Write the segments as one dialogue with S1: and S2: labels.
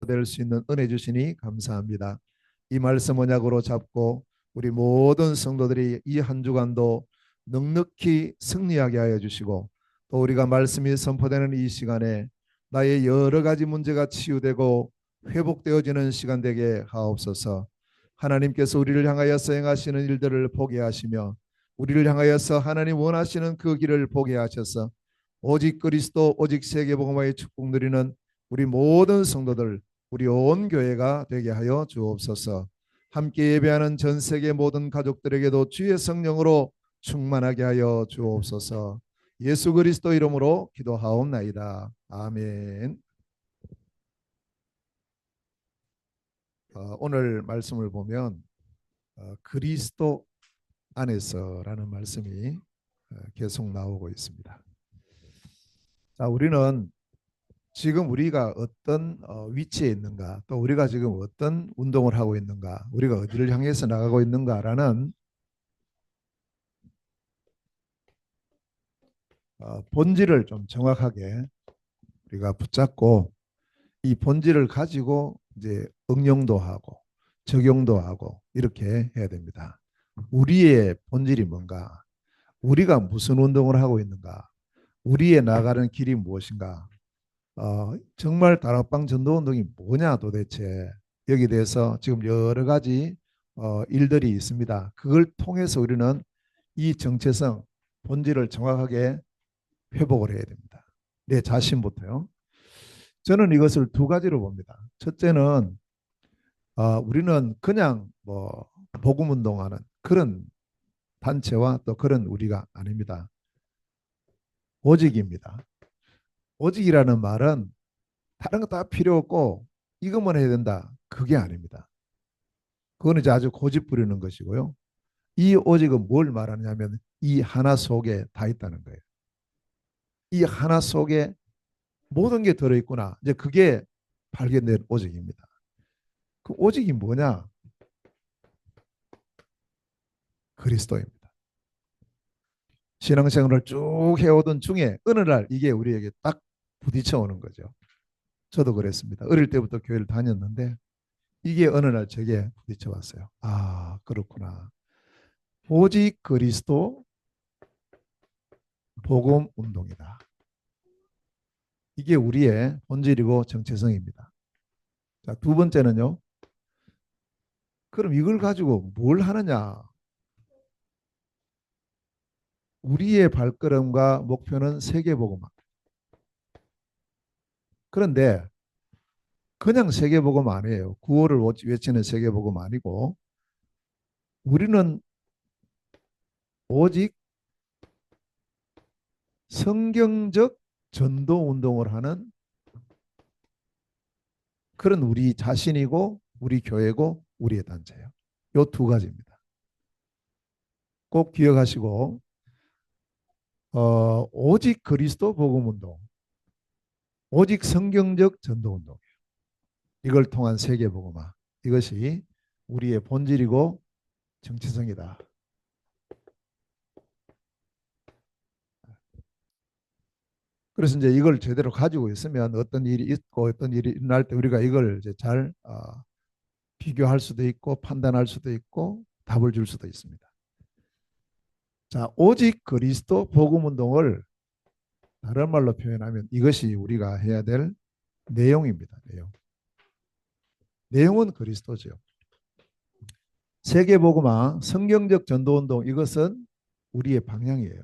S1: 될 수 있는 은혜 주시니 감사합니다. 이 말씀 언약으로 잡고 우리 모든 성도들이 이 한 주간도 넉넉히 승리하게 하여 주시고, 또 우리가 말씀이 선포되는 이 시간에 나의 여러 가지 문제가 치유되고 회복되어지는 시간 되게 하옵소서. 하나님께서 우리를 향하여서 행하시는 일들을 보게 하시며, 우리를 향하여서 하나님 원하시는 그 길을 보게 하셔서 오직 그리스도, 오직 세계복음화의 축복 누리는 우리 모든 성도들, 우리 온 교회가 되게 하여 주옵소서. 함께 예배하는 전 세계 모든 가족들에게도 주의 성령으로 충만하게 하여 주옵소서. 예수 그리스도 이름으로 기도하옵나이다. 아멘. 오늘 말씀을 보면 그리스도 안에서라는 말씀이 계속 나오고 있습니다. 자, 우리는 지금 우리가 어떤 위치에 있는가, 또 우리가 지금 어떤 운동을 하고 있는가, 우리가 어디를 향해서 나가고 있는가라는 본질을 좀 정확하게 우리가 붙잡고, 이 본질을 가지고 이제 응용도 하고 적용도 하고 이렇게 해야 됩니다. 우리의 본질이 뭔가, 우리가 무슨 운동을 하고 있는가, 우리의 나가는 길이 무엇인가, 정말 다락방 전도운동이 뭐냐 도대체, 여기 대해서 지금 여러 가지 일들이 있습니다. 그걸 통해서 우리는 이 정체성, 본질을 정확하게 회복을 해야 됩니다. 내 자신부터요. 저는 이것을 두 가지로 봅니다. 첫째는 우리는 그냥 뭐 복음 운동하는 그런 단체와 또 그런 우리가 아닙니다. 오직입니다. 오직이라는 말은 다른 거 다 필요 없고 이것만 해야 된다, 그게 아닙니다. 그거는 이제 아주 고집 부리는 것이고요. 이 오직은 뭘 말하냐면 이 하나 속에 다 있다는 거예요. 이 하나 속에 모든 게 들어있구나, 이제 그게 발견된 오직입니다. 그 오직이 뭐냐? 그리스도입니다. 신앙생활을 쭉 해오던 중에 어느 날 이게 우리에게 딱 부딪혀 오는 거죠. 저도 그랬습니다. 어릴 때부터 교회를 다녔는데 이게 어느 날 제게 부딪혀 왔어요. 아, 그렇구나. 오직 그리스도 복음 운동이다. 이게 우리의 본질이고 정체성입니다. 자, 두 번째는요. 그럼 이걸 가지고 뭘 하느냐? 우리의 발걸음과 목표는 세계복음화. 그런데 그냥 세계복음 아니에요. 구호를 외치는 세계복음 아니고, 우리는 오직 성경적 전도 운동을 하는 그런 우리 자신이고 우리 교회고 우리의 단체예요. 이 두 가지입니다. 꼭 기억하시고, 오직 그리스도 복음 운동, 오직 성경적 전도 운동, 이걸 통한 세계 복음화, 이것이 우리의 본질이고 정체성이다. 그래서 이제 이걸 제대로 가지고 있으면 어떤 일이 있고 어떤 일이 일어날 때 우리가 이걸 이제 잘 비교할 수도 있고 판단할 수도 있고 답을 줄 수도 있습니다. 자, 오직 그리스도 복음 운동을 다른 말로 표현하면 이것이 우리가 해야 될 내용입니다. 내용. 내용은 그리스도죠. 세계복음화, 성경적 전도운동, 이것은 우리의 방향이에요.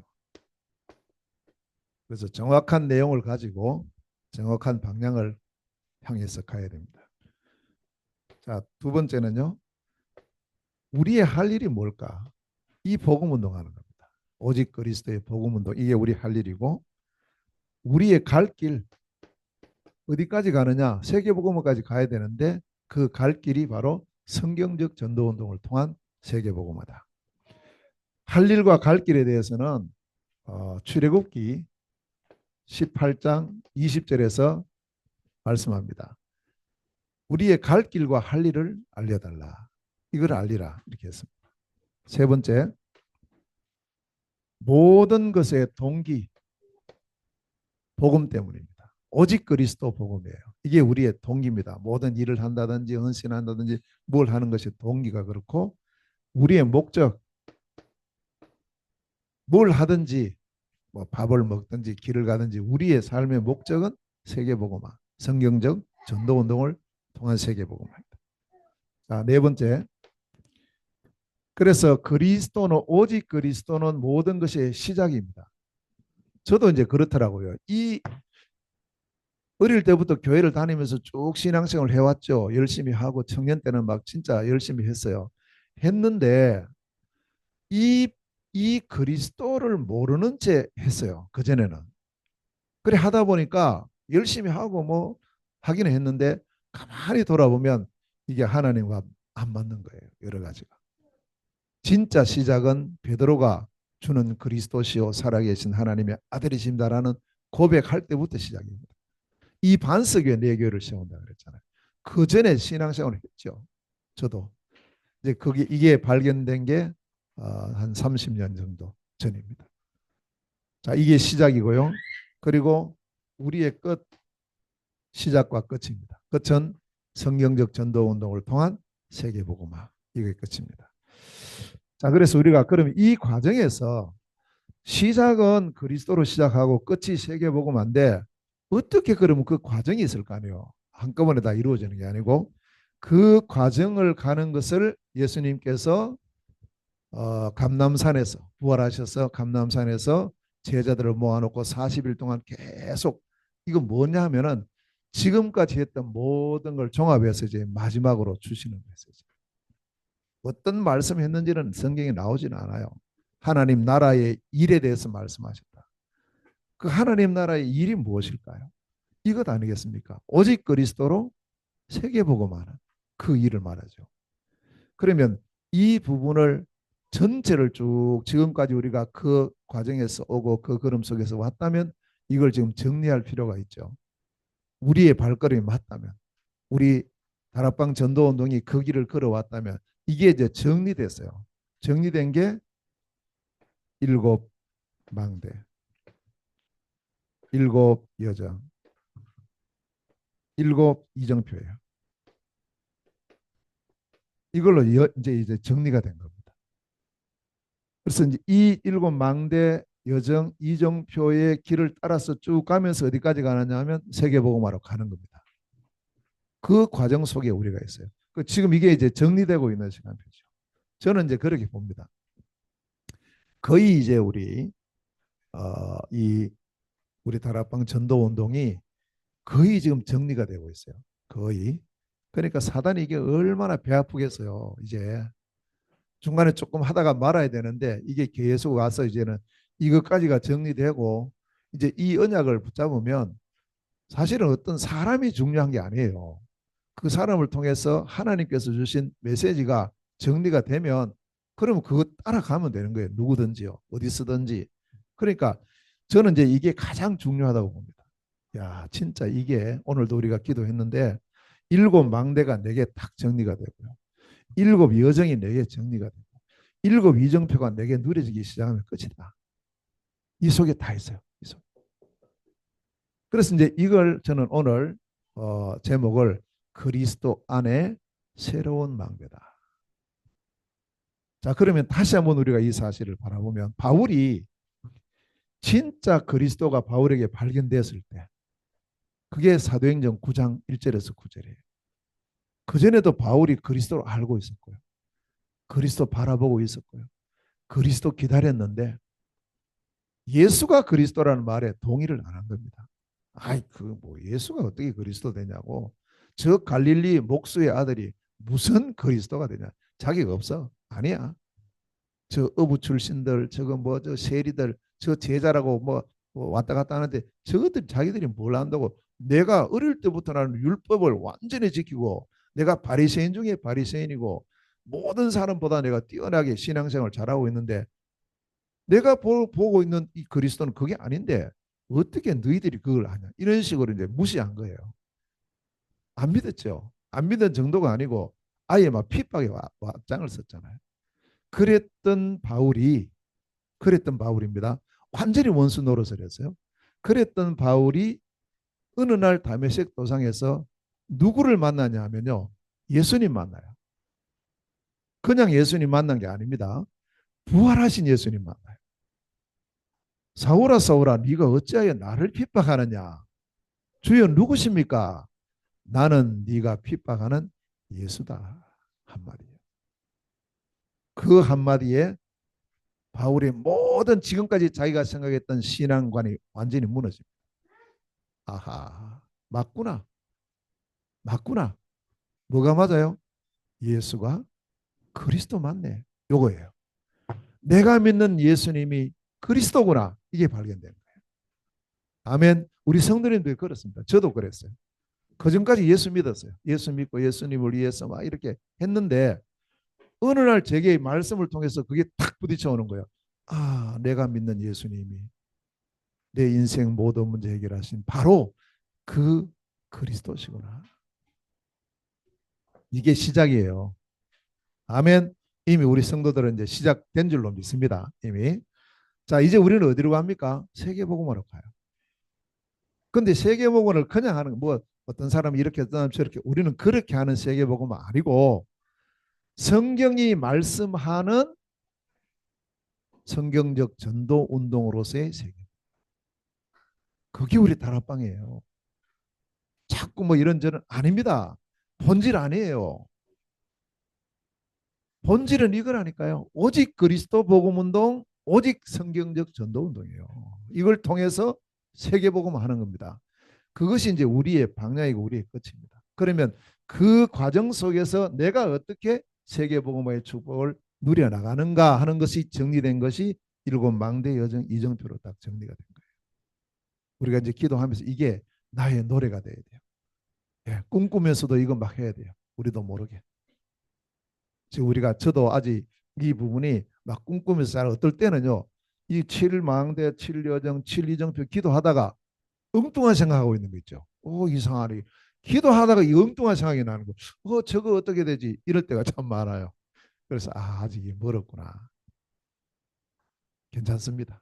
S1: 그래서 정확한 내용을 가지고 정확한 방향을 향해서 가야 됩니다. 자, 두 번째는요. 우리의 할 일이 뭘까? 이 복음운동하는 겁니다. 오직 그리스도의 복음운동, 이게 우리 할 일이고, 우리의 갈 길, 어디까지 가느냐? 세계복음화까지 가야 되는데 그 갈 길이 바로 성경적 전도운동을 통한 세계복음화다. 할 일과 갈 길에 대해서는 출애굽기 18장 20절에서 말씀합니다. 우리의 갈 길과 할 일을 알려달라. 이걸 알리라. 이렇게 했습니다. 세 번째, 모든 것의 동기, 복음 때문입니다. 오직 그리스도 복음이에요. 이게 우리의 동기입니다. 모든 일을 한다든지 헌신한다든지 뭘 하는 것이 동기가 그렇고 우리의 목적 뭘 하든지 뭐 밥을 먹든지 길을 가든지 우리의 삶의 목적은 세계복음화, 성경적 전도운동을 통한 세계복음화입니다. 자, 네 번째. 그래서 그리스도는 오직 그리스도는 모든 것의 시작입니다. 저도 이제 그렇더라고요. 이 어릴 때부터 교회를 다니면서 쭉 신앙생활을 해왔죠. 열심히 하고 청년 때는 막 진짜 열심히 했어요. 했는데 이, 이 그리스도를 모르는 채 했어요. 그전에는. 그래 하다 보니까 열심히 하고 뭐 하기는 했는데 가만히 돌아보면 이게 하나님과 안 맞는 거예요. 여러 가지가. 진짜 시작은 베드로가 주는 그리스도시요 살아계신 하나님의 아들이십니다라는 고백할 때부터 시작입니다. 이 반석 위에 내 교회를 세운다 그랬잖아요. 그 전에 신앙생활을 했죠. 저도 이제 그게 이게 발견된 게 한 30년 정도 전입니다. 자, 이게 시작이고요. 그리고 우리의 끝 시작과 끝입니다. 끝은 성경적 전도 운동을 통한 세계 복음화. 이게 끝입니다. 자, 그래서 우리가 그럼 이 과정에서 시작은 그리스도로 시작하고 끝이 세계 복음화인데 어떻게 그러면 그 과정이 있을 거 아니에요. 한꺼번에 다 이루어지는 게 아니고 그 과정을 가는 것을 예수님께서 감남산에서 부활하셔서 감남산에서 제자들을 모아놓고 40일 동안 계속 이거 뭐냐 하면은 지금까지 했던 모든 걸 종합해서 이제 마지막으로 주시는 메시지. 어떤 말씀했는지는 성경에 나오지는 않아요. 하나님 나라의 일에 대해서 말씀하셨다. 그 하나님 나라의 일이 무엇일까요? 이것 아니겠습니까? 오직 그리스도로 세계복음하는 그 일을 말하죠. 그러면 이 부분을 전체를 쭉 지금까지 우리가 그 과정에서 오고 그 걸음 속에서 왔다면 이걸 지금 정리할 필요가 있죠. 우리의 발걸음이 맞다면 우리 다락방 전도운동이 그 길을 걸어왔다면 이게 이제 정리됐어요. 정리된 게 일곱 망대, 일곱 여정, 일곱 이정표예요. 이걸로 이제 정리가 된 겁니다. 그래서 이제 이 일곱 망대 여정 이정표의 길을 따라서 쭉 가면서 어디까지 가느냐 하면 세계복음화로 가는 겁니다. 그 과정 속에 우리가 있어요. 지금 이게 이제 정리되고 있는 시간표죠. 저는 이제 그렇게 봅니다. 거의 이제 이 우리 다락방 전도 운동이 거의 지금 정리가 되고 있어요. 거의. 그러니까 사단이 이게 얼마나 배 아프겠어요. 이제 중간에 조금 하다가 말아야 되는데 이게 계속 와서 이제는 이것까지가 정리되고 이제 이 언약을 붙잡으면 사실은 어떤 사람이 중요한 게 아니에요. 그 사람을 통해서 하나님께서 주신 메시지가 정리가 되면 그러면 그거 따라가면 되는 거예요. 누구든지요. 어디 쓰든지. 그러니까 저는 이제 이게 가장 중요하다고 봅니다. 야, 진짜 이게 오늘도 우리가 기도했는데 일곱 망대가 내게 딱 정리가 되고요. 일곱 여정이 내게 정리가 되고 일곱 이정표가 내게 누려지기 시작하면 끝이다. 이 속에 다 있어요. 이 속. 그래서 이제 이걸 저는 오늘 제목을 그리스도 안에 새로운 망대다. 자, 그러면 다시 한번 우리가 이 사실을 바라보면 바울이 진짜 그리스도가 바울에게 발견됐을 때 그게 사도행전 9장 1절에서 9절이에요. 그전에도 바울이 그리스도를 알고 있었고요. 그리스도 바라보고 있었고요. 그리스도 기다렸는데 예수가 그리스도라는 말에 동의를 안 한 겁니다. 아이 그 뭐 예수가 어떻게 그리스도 되냐고. 저 갈릴리 목수의 아들이 무슨 그리스도가 되냐. 자기가 없어. 아니야. 저 어부 출신들 저거 뭐 저 세리들 저 제자라고 뭐 왔다 갔다 하는데 저것들 자기들이 뭘 안다고. 내가 어릴 때부터 나는 율법을 완전히 지키고 내가 바리새인 중에 바리새인이고 모든 사람보다 내가 뛰어나게 신앙생활을 잘하고 있는데 내가 보고 있는 이 그리스도는 그게 아닌데 어떻게 너희들이 그걸 하냐. 이런 식으로 이제 무시한 거예요. 안 믿었죠. 안 믿은 정도가 아니고 아예 막 핍박에 왁장을 썼잖아요. 그랬던 바울입니다. 완전히 원수 노릇을 했어요. 그랬던 바울이 어느 날 다메섹 도상에서 누구를 만나냐 하면요. 예수님 만나요. 그냥 예수님 만난 게 아닙니다. 부활하신 예수님 만나요. 사울아 사울아 네가 어찌하여 나를 핍박하느냐. 주여 누구십니까? 나는 네가 핍박하는 예수다. 한마디예요. 그 한마디에 바울의 모든 지금까지 자기가 생각했던 신앙관이 완전히 무너집니다. 아하, 맞구나. 맞구나. 뭐가 맞아요? 예수가 그리스도 맞네. 요거예요. 내가 믿는 예수님이 그리스도구나. 이게 발견되는 거예요. 아멘. 우리 성도님들이 그렇습니다. 저도 그랬어요. 그전까지 예수 믿었어요. 예수 믿고 예수님을 위해서 막 이렇게 했는데 어느 날 제게 말씀을 통해서 그게 탁 부딪혀 오는 거예요. 아, 내가 믿는 예수님이 내 인생 모든 문제 해결하신 바로 그 그리스도시구나. 이게 시작이에요. 아멘. 이미 우리 성도들은 이제 시작된 줄로 믿습니다. 이미. 자, 이제 우리는 어디로 갑니까? 세계복음으로 가요. 근데 세계복음을 그냥 하는 뭐 어떤 사람이 이렇게 어떤 사람이 저렇게 우리는 그렇게 하는 세계복음은 아니고 성경이 말씀하는 성경적 전도 운동으로서의 세계. 그게 우리 다락방이에요. 자꾸 뭐 이런저런 아닙니다. 본질 아니에요. 본질은 이거라니까요. 오직 그리스도 복음 운동, 오직 성경적 전도 운동이에요. 이걸 통해서 세계 복음 하는 겁니다. 그것이 이제 우리의 방향이고 우리의 끝입니다. 그러면 그 과정 속에서 내가 어떻게 세계 복음의 축복을 누려 나가는가 하는 것이 정리된 것이 일곱 망대 여정 이정표로 딱 정리가 된 거예요. 우리가 이제 기도하면서 이게 나의 노래가 돼야 돼요. 예, 꿈꾸면서도 이거 막 해야 돼요. 우리도 모르게. 지금 우리가 저도 아직 이 부분이 막 꿈꾸면서 잘 어떨 때는요. 이 7망대, 7여정, 7이정표 기도하다가 엉뚱한 생각하고 있는 거 있죠. 이상하니. 기도하다가 이 엉뚱한 생각이 나는 거. 저거 어떻게 되지? 이럴 때가 참 많아요. 그래서 아직 멀었구나. 괜찮습니다.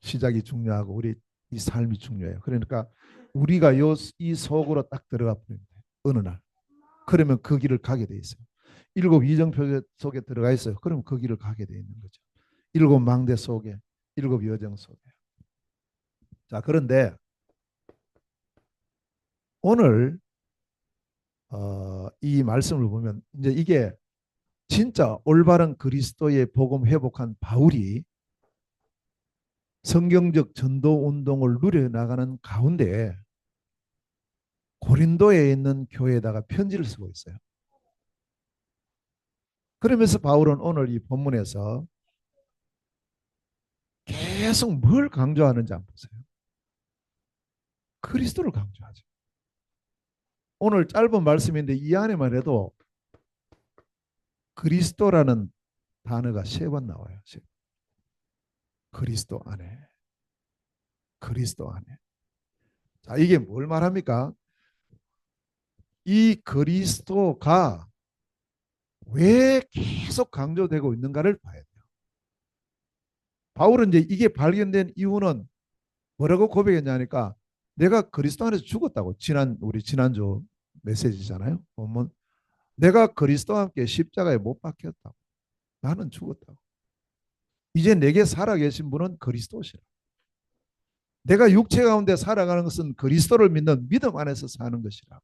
S1: 시작이 중요하고 우리 이 삶이 중요해요. 그러니까 우리가 이 속으로 딱 들어가 버립니다. 어느 날. 그러면 그 길을 가게 돼 있어요. 일곱 이정표 속에 들어가 있어요. 그럼 그 길을 가게 돼 있는 거죠. 일곱 망대 속에, 일곱 여정 속에. 자, 그런데 오늘 이 말씀을 보면 이제 이게 진짜 올바른 그리스도의 복음 회복한 바울이 성경적 전도 운동을 누려나가는 가운데 고린도에 있는 교회에다가 편지를 쓰고 있어요. 그러면서 바울은 오늘 이 본문에서 계속 뭘 강조하는지 한번 보세요. 그리스도를 강조하죠. 오늘 짧은 말씀인데 이 안에만 해도 그리스도라는 단어가 세 번 나와요. 그리스도 안에. 그리스도 안에. 자, 이게 뭘 말합니까? 이 그리스도가 왜 계속 강조되고 있는가를 봐야 돼요. 바울은 이제 이게 발견된 이유는 뭐라고 고백했냐니까 내가 그리스도 안에서 죽었다고. 우리 지난주 메시지잖아요. 보면 내가 그리스도와 함께 십자가에 못 박혔다고. 나는 죽었다고. 이제 내게 살아계신 분은 그리스도시라. 내가 육체 가운데 살아가는 것은 그리스도를 믿는 믿음 안에서 사는 것이라.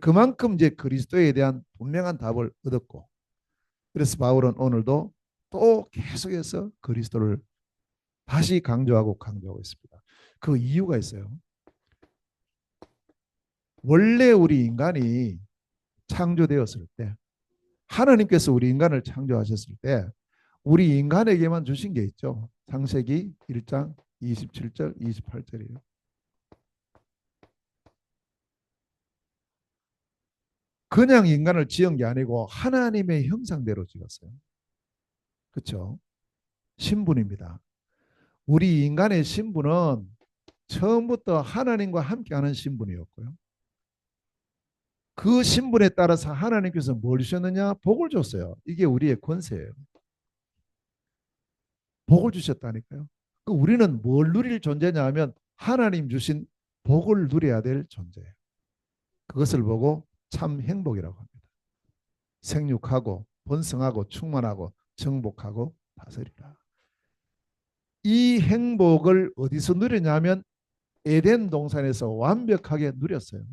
S1: 그만큼 이제 그리스도에 대한 분명한 답을 얻었고, 그래서 바울은 오늘도 또 계속해서 그리스도를 다시 강조하고 있습니다. 그 이유가 있어요. 원래 우리 인간이 창조되었을 때, 하나님께서 우리 인간을 창조하셨을 때 우리 인간에게만 주신 게 있죠. 창세기 1장 27절 28절이에요. 그냥 인간을 지은 게 아니고 하나님의 형상대로 지었어요. 그렇죠? 신분입니다. 우리 인간의 신분은 처음부터 하나님과 함께하는 신분이었고요. 그 신분에 따라서 하나님께서 뭘 주셨느냐? 복을 줬어요. 이게 우리의 권세예요. 복을 주셨다니까요. 우리는 뭘 누릴 존재냐 하면 하나님 주신 복을 누려야 될 존재예요. 그것을 보고 참 행복이라고 합니다. 생육하고 번성하고 충만하고 정복하고 다스리라. 이 행복을 어디서 누리냐면 에덴 동산에서 완벽하게 누렸어요.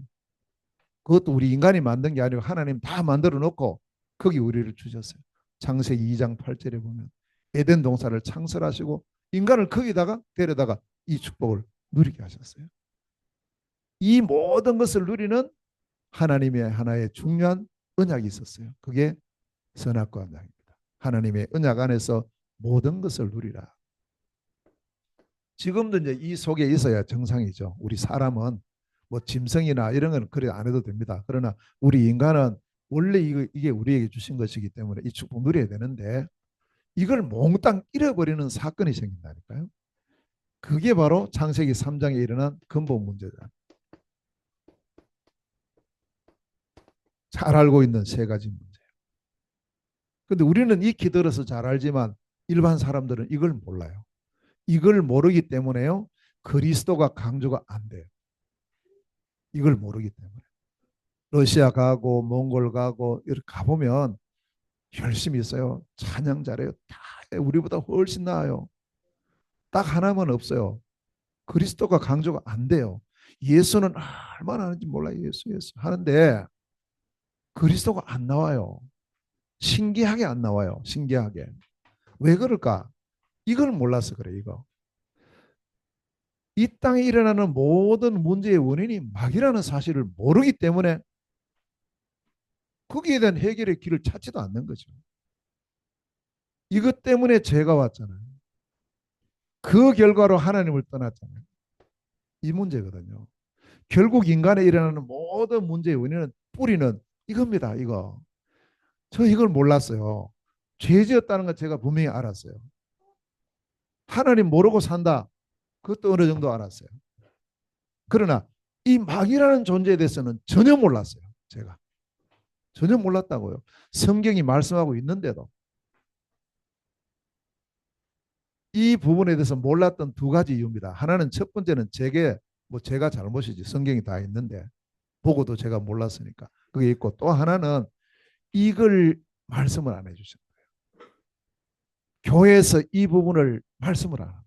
S1: 그것도 우리 인간이 만든 게 아니고 하나님 다 만들어 놓고 거기 우리를 주셨어요. 창세기 2장 8절에 보면 에덴 동산을 창설하시고 인간을 거기다가 데려다가 이 축복을 누리게 하셨어요. 이 모든 것을 누리는 하나님의 하나의 중요한 언약이 있었어요. 그게 선악과 언약입니다. 하나님의 언약 안에서 모든 것을 누리라. 지금도 이제 이 속에 있어야 정상이죠. 우리 사람은 뭐 짐승이나 이런 건 그래 안 해도 됩니다. 그러나 우리 인간은 원래 이게 우리에게 주신 것이기 때문에 이 축복 누려야 되는데 이걸 몽땅 잃어버리는 사건이 생긴다니까요. 그게 바로 창세기 3장에 일어난 근본 문제다. 잘 알고 있는 세 가지 문제예요. 근데 우리는 익히 들어서 잘 알지만 일반 사람들은 이걸 몰라요. 이걸 모르기 때문에요. 그리스도가 강조가 안 돼요. 이걸 모르기 때문에. 러시아 가고 몽골 가고 이렇게 가보면 열심히 있어요. 찬양 잘해요. 다 우리보다 훨씬 나아요. 딱 하나만 없어요. 그리스도가 강조가 안 돼요. 예수는 얼마나 하는지 몰라요. 예수 하는데 그리스도가 안 나와요. 신기하게 안 나와요. 신기하게. 왜 그럴까? 이걸 몰라서 그래. 이거. 이 땅에 일어나는 모든 문제의 원인이 마귀라는 사실을 모르기 때문에 거기에 대한 해결의 길을 찾지도 않는 거죠. 이것 때문에 죄가 왔잖아요. 그 결과로 하나님을 떠났잖아요. 이 문제거든요. 결국 인간에 일어나는 모든 문제의 원인은 뿌리는 이겁니다. 이거. 저 이걸 몰랐어요. 죄지었다는 건 제가 분명히 알았어요. 하나님 모르고 산다. 그것도 어느 정도 알았어요. 그러나 이 마귀라는 존재에 대해서는 전혀 몰랐어요. 제가. 전혀 몰랐다고요. 성경이 말씀하고 있는데도. 이 부분에 대해서 몰랐던 두 가지 이유입니다. 하나는 첫 번째는 제가 잘못이지. 성경이 다 있는데 보고도 제가 몰랐으니까. 그게 있고 또 하나는 이걸 말씀을 안 해주셨어요. 교회에서 이 부분을 말씀을 안 합니다.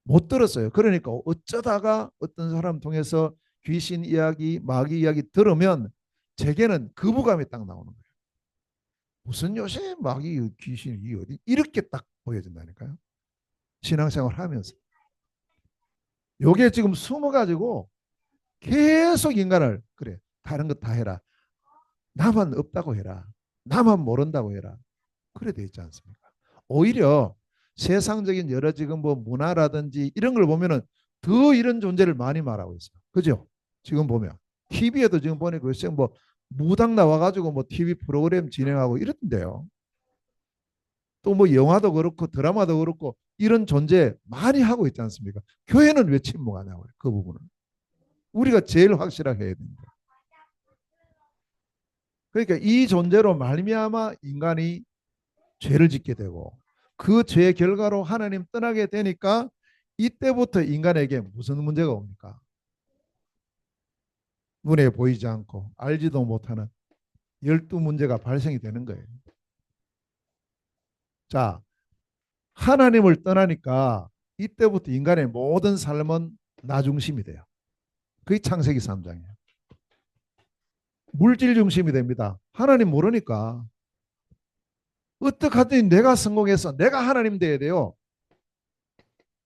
S1: 못 들었어요. 그러니까 어쩌다가 어떤 사람 통해서 귀신 이야기, 마귀 이야기 들으면 제게는 거부감이 딱 나오는 거예요. 무슨 요새 마귀, 귀신이 어디 이렇게 딱 보여진다니까요. 신앙생활 하면서. 요게 지금 숨어가지고 계속 인간을 그래 다른 것 다 해라. 나만 없다고 해라. 나만 모른다고 해라. 그래 돼 있지 않습니까? 오히려 세상적인 여러 지금 뭐 문화라든지 이런 걸 보면은 더 이런 존재를 많이 말하고 있어요. 그죠? 지금 보면 TV에도 지금 보니까 글쎄 뭐 무당 나와가지고 뭐 TV 프로그램 진행하고 이런데요. 또 뭐 영화도 그렇고 드라마도 그렇고 이런 존재 많이 하고 있지 않습니까? 교회는 왜 침묵하냐고요. 그 부분은. 우리가 제일 확실하게 해야 됩니다. 그러니까 이 존재로 말미암아 인간이 죄를 짓게 되고 그 죄의 결과로 하나님 떠나게 되니까 이때부터 인간에게 무슨 문제가 옵니까? 눈에 보이지 않고 알지도 못하는 12문제가 발생이 되는 거예요. 자, 하나님을 떠나니까 이때부터 인간의 모든 삶은 나 중심이 돼요. 그게 창세기 3장이에요. 물질 중심이 됩니다. 하나님 모르니까. 어떻게 하든 내가 성공해서 내가 하나님 돼야 돼요.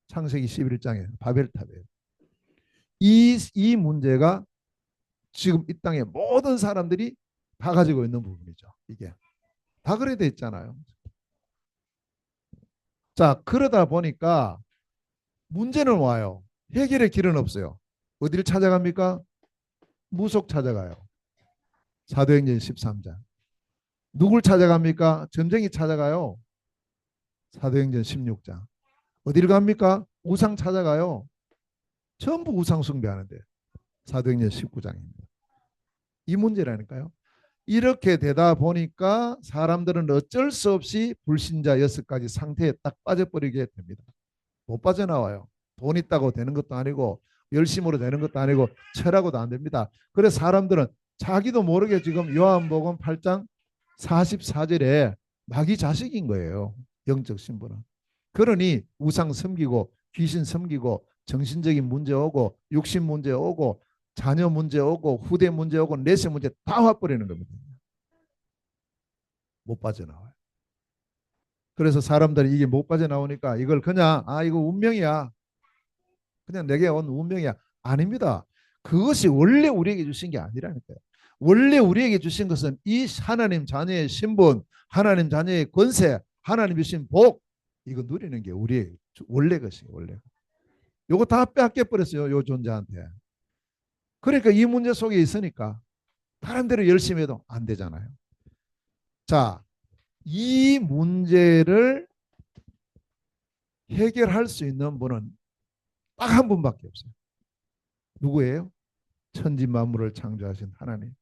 S1: 창세기 11장에 바벨탑이에요. 이 문제가 지금 이 땅의 모든 사람들이 다 가지고 있는 부분이죠. 이게 다 그래 돼 있잖아요. 자, 그러다 보니까 문제는 와요. 해결의 길은 없어요. 어디를 찾아갑니까? 무속 찾아가요. 사도행전 13장. 누굴 찾아갑니까? 점쟁이 찾아가요. 사도행전 16장. 어디를 갑니까? 우상 찾아가요. 전부 우상 숭배하는데. 사도행전 19장입니다. 이 문제라니까요. 이렇게 되다 보니까 사람들은 어쩔 수 없이 불신자 6가지 상태에 딱 빠져버리게 됩니다. 못 빠져나와요. 돈 있다고 되는 것도 아니고 열심으로 되는 것도 아니고 철하고도 안 됩니다. 그래서 사람들은 자기도 모르게 지금 요한복음 8장 44절에 마귀 자식인 거예요. 영적 신분은. 그러니 우상 섬기고 귀신 섬기고 정신적인 문제 오고 육신 문제 오고 자녀 문제 오고 후대 문제 오고 내세 문제 다 와버리는 겁니다. 못 빠져나와요. 그래서 사람들이 이게 못 빠져나오니까 이걸 그냥 이거 운명이야. 그냥 내게 온 운명이야. 아닙니다. 그것이 원래 우리에게 주신 게 아니라니까요. 원래 우리에게 주신 것은 이 하나님 자녀의 신분, 하나님 자녀의 권세, 하나님 주신 복, 이거 누리는 게 우리의 원래 것이에요. 원래. 요거 다 빼앗겨 버렸어요. 요 존재한테. 그러니까 이 문제 속에 있으니까 다른 대로 열심히 해도 안 되잖아요. 자, 이 문제를 해결할 수 있는 분은 딱 한 분밖에 없어요. 누구예요? 천지 만물을 창조하신 하나님.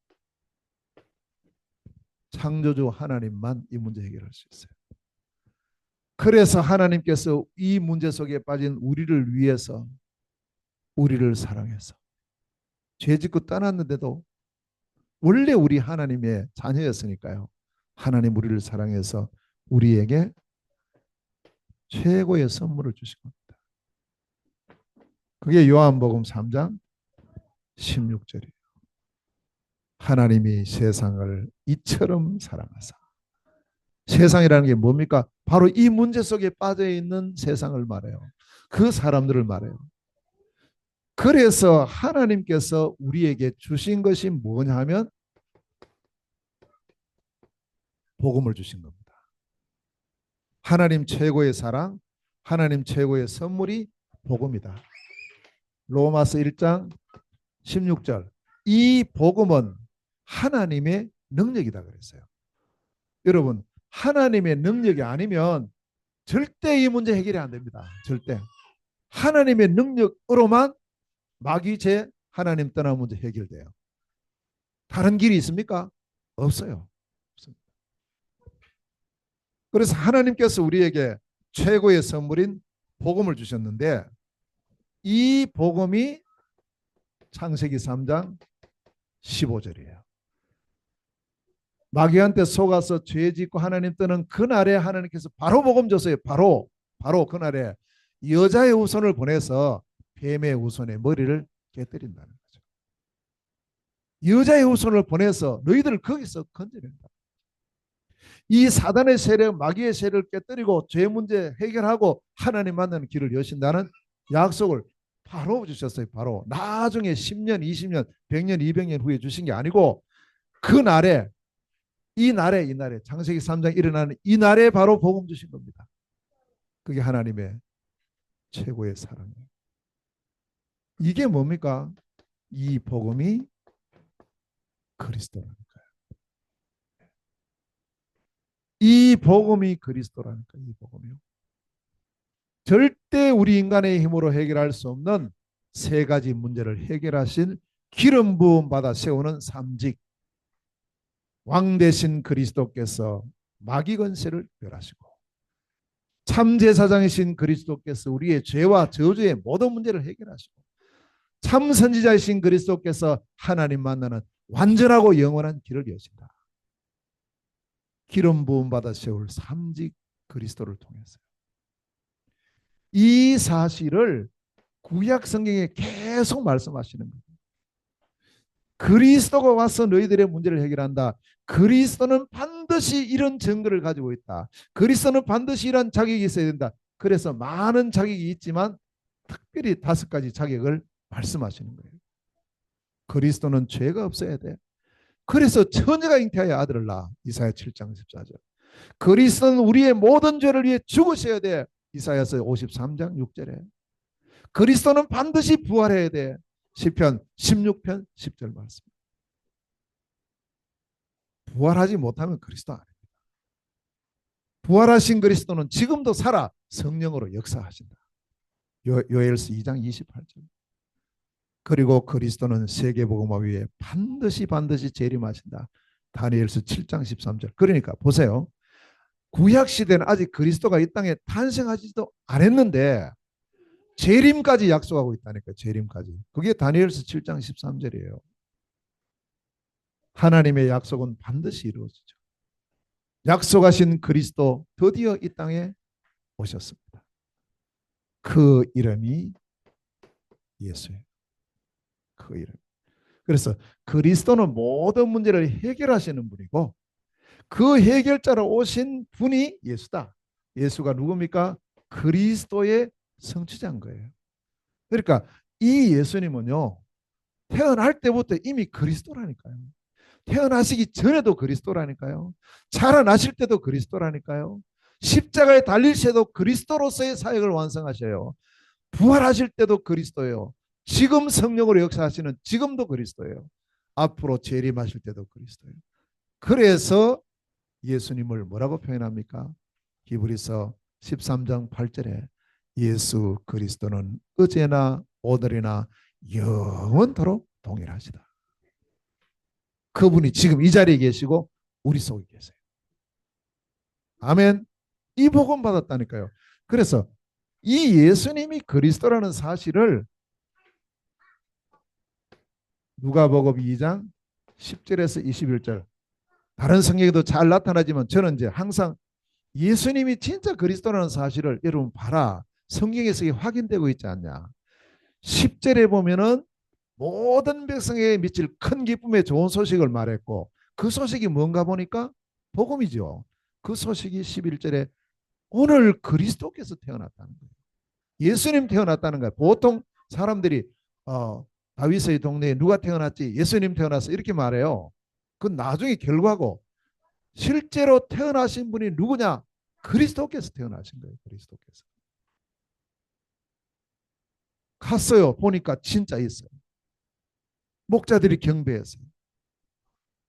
S1: 창조주 하나님만 이 문제 해결할 수 있어요. 그래서 하나님께서 이 문제 속에 빠진 우리를 위해서 우리를 사랑해서 죄 짓고 떠났는데도 원래 우리 하나님의 자녀였으니까요. 하나님 우리를 사랑해서 우리에게 최고의 선물을 주신 겁니다. 그게 요한복음 3장 16절이에요. 하나님이 세상을 이처럼 사랑하사. 세상이라는 게 뭡니까? 바로 이 문제 속에 빠져 있는 세상을 말해요. 그 사람들을 말해요. 그래서 하나님께서 우리에게 주신 것이 뭐냐 하면 복음을 주신 겁니다. 하나님 최고의 사랑, 하나님 최고의 선물이 복음이다. 로마서 1장 16절. 이 복음은 하나님의 능력이다 그랬어요. 여러분, 하나님의 능력이 아니면 절대 이 문제 해결이 안 됩니다. 절대. 하나님의 능력으로만 마귀 죄 하나님 떠난 문제 해결돼요. 다른 길이 있습니까? 없어요. 없습니다. 그래서 하나님께서 우리에게 최고의 선물인 복음을 주셨는데 이 복음이 창세기 3장 15절이에요. 마귀한테 속아서 죄 짓고 하나님 떠는 그날에 하나님께서 바로 복음 줬어요. 바로 그날에 여자의 후손을 보내서 뱀의 후손의 머리를 깨뜨린다는 거죠. 여자의 후손을 보내서 너희들을 거기서 건져낸다. 이 사단의 세력, 마귀의 세력을 깨뜨리고 죄 문제 해결하고 하나님 만나는 길을 여신다는 약속을 바로 주셨어요. 바로 나중에 10년, 20년, 100년, 200년 후에 주신 게 아니고 그날에 이 날에 창세기 3장 일어나는 이 날에 바로 복음 주신 겁니다. 그게 하나님의 최고의 사랑이에요. 이게 뭡니까? 이 복음이 그리스도라니까요. 이 복음이 그리스도라니까. 이 복음이요. 절대 우리 인간의 힘으로 해결할 수 없는 세 가지 문제를 해결하신 기름 부음 받아 세우는 삼직 왕 되신 그리스도께서 마귀 권세를 멸하시고 참 제사장이신 그리스도께서 우리의 죄와 저주의 모든 문제를 해결하시고 참 선지자이신 그리스도께서 하나님 만나는 완전하고 영원한 길을 여신다. 기름 부음 받아 세울 삼직 그리스도를 통해서 이 사실을 구약 성경에 계속 말씀하시는 거예요. 그리스도가 와서 너희들의 문제를 해결한다. 그리스도는 반드시 이런 증거를 가지고 있다. 그리스도는 반드시 이런 자격이 있어야 된다. 그래서 많은 자격이 있지만 특별히 5가지 자격을 말씀하시는 거예요. 그리스도는 죄가 없어야 돼. 그래서 처녀가 잉태하여 아들을 낳아. 이사야 7장 14절. 그리스도는 우리의 모든 죄를 위해 죽으셔야 돼. 이사야서 53장 6절에. 그리스도는 반드시 부활해야 돼. 시편 16편 10절 말씀. 부활하지 못하면 그리스도 아닙니다. 부활하신 그리스도는 지금도 살아 성령으로 역사하신다. 요엘서 2장 28절. 그리고 그리스도는 세계복음화 위에 반드시 재림하신다. 다니엘서 7장 13절. 그러니까 보세요. 구약 시대는 아직 그리스도가 이 땅에 탄생하지도 않았는데 재림까지 약속하고 있다니까. 재림까지. 그게 다니엘서 7장 13절이에요. 하나님의 약속은 반드시 이루어지죠. 약속하신 그리스도 드디어 이 땅에 오셨습니다. 그 이름이 예수예요. 그 이름. 그래서 그리스도는 모든 문제를 해결하시는 분이고 그 해결자로 오신 분이 예수다. 예수가 누굽니까? 그리스도의 성취자인 거예요. 그러니까 이 예수님은요. 태어날 때부터 이미 그리스도라니까요. 태어나시기 전에도 그리스도라니까요. 자라나실 때도 그리스도라니까요. 십자가에 달릴 때도 그리스도로서의 사역을 완성하셔요. 부활하실 때도 그리스도예요. 지금 성령으로 역사하시는 지금도 그리스도예요. 앞으로 재림하실 때도 그리스도예요. 그래서 예수님을 뭐라고 표현합니까? 히브리서 13장 8절에 예수 그리스도는 어제나 오늘이나 영원토록 동일하시다. 그분이 지금 이 자리에 계시고 우리 속에 계세요. 아멘. 이 복음 받았다니까요. 그래서 이 예수님이 그리스도라는 사실을 누가복음 2장 10절에서 21절 다른 성경에도 잘 나타나지만 저는 이제 항상 예수님이 진짜 그리스도라는 사실을 여러분 봐라. 성경에서 이게 확인되고 있지 않냐. 10절에 보면은 모든 백성에게 미칠 큰 기쁨의 좋은 소식을 말했고 그 소식이 뭔가 보니까 복음이죠. 그 소식이 11절에 오늘 그리스도께서 태어났다는 거예요. 예수님 태어났다는 거예요. 보통 사람들이 다윗의 동네에 누가 태어났지? 예수님 태어났어. 이렇게 말해요. 그건 나중에 결과고 실제로 태어나신 분이 누구냐? 그리스도께서 태어나신 거예요. 그리스도께서. 갔어요. 보니까 진짜 있어요. 목자들이 경배했어요.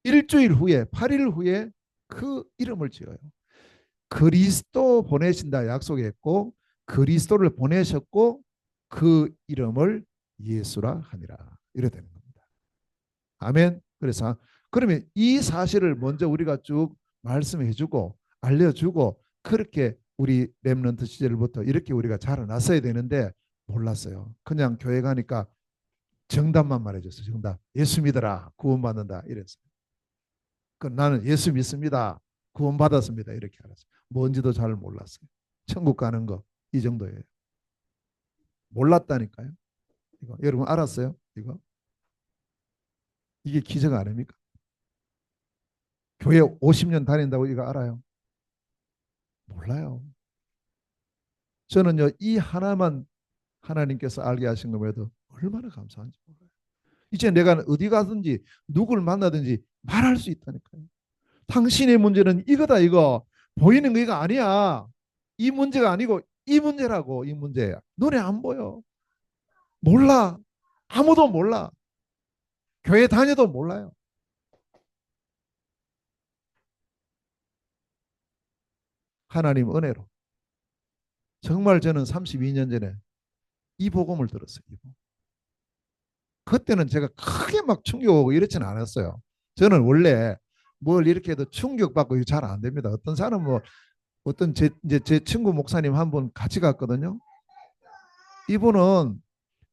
S1: 일주일 후에 8일 후에 그 이름을 지어요. 그리스도 보내신다 약속했고 그리스도를 보내셨고 그 이름을 예수라 하니라. 이래 되는 겁니다. 아멘. 그래서 그러면 이 사실을 먼저 우리가 쭉 말씀해 주고 알려주고 그렇게 우리 렘넌트 시절부터 이렇게 우리가 자라났어야 되는데 몰랐어요. 그냥 교회 가니까 정답만 말해줬어요. 정답. 예수 믿어라. 구원받는다. 이랬어요. 그 나는 예수 믿습니다. 구원받았습니다. 이렇게 알았어요. 뭔지도 잘 몰랐어요. 천국 가는 거 이 정도예요. 몰랐다니까요. 이거 여러분 알았어요? 이거 이게 기적 아닙니까? 교회 50년 다닌다고 이거 알아요? 몰라요. 저는요 이 하나만 하나님께서 알게 하신 것에도 얼마나 감사한지 몰라요. 이제 내가 어디 가든지 누구를 만나든지 말할 수 있다니까요. 당신의 문제는 이거다 이거 보이는 거 이거 아니야. 이 문제가 아니고 이 문제라고 이 문제야. 눈에 안 보여. 몰라. 아무도 몰라. 교회 다녀도 몰라요. 하나님 은혜로. 정말 저는 32년 전에 이 복음을 들었어요. 이 복음. 그때는 제가 크게 막 충격하고 이렇지는 않았어요. 저는 원래 뭘 이렇게 해도 충격받고 잘 안 됩니다. 어떤 사람 뭐 어떤 이제 제 친구 목사님 한 분 같이 갔거든요. 이분은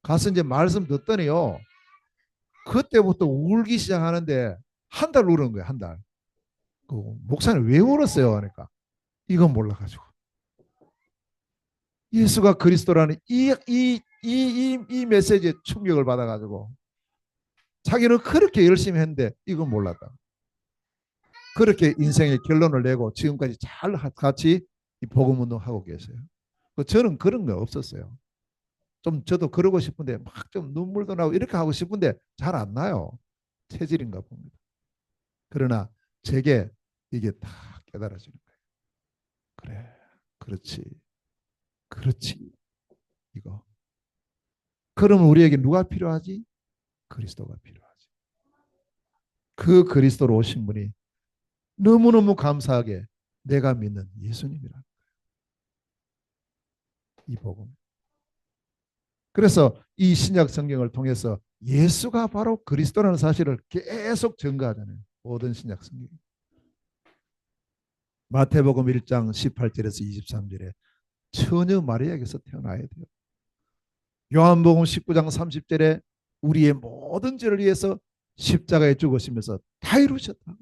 S1: 가서 이제 말씀 듣더니요. 그때부터 울기 시작하는데 한 달 울은 거예요. 한 달. 그 목사님 왜 울었어요? 하니까 이건 몰라가지고 예수가 그리스도라는 이 메시지에 충격을 받아가지고 자기는 그렇게 열심히 했는데 이건 몰랐다. 그렇게 인생의 결론을 내고 지금까지 잘 같이 이 복음 운동하고 계세요. 저는 그런 거 없었어요. 좀 저도 그러고 싶은데 막 좀 눈물도 나고 이렇게 하고 싶은데 잘 안 나요. 체질인가 봅니다. 그러나 제게 이게 다 깨달아지는 거예요. 그래, 그렇지, 그렇지. 이거. 그러면 우리에게 누가 필요하지? 그리스도가 필요하지. 그 그리스도로 오신 분이 너무너무 감사하게 내가 믿는 예수님이라. 이 복음. 그래서 이 신약 성경을 통해서 예수가 바로 그리스도라는 사실을 계속 증거하잖아요. 모든 신약 성경. 마태복음 1장 18절에서 23절에 처녀 마리아에게서 태어나야 돼요. 요한복음 19장 30절에 우리의 모든 죄를 위해서 십자가에 죽으시면서 다 이루셨다.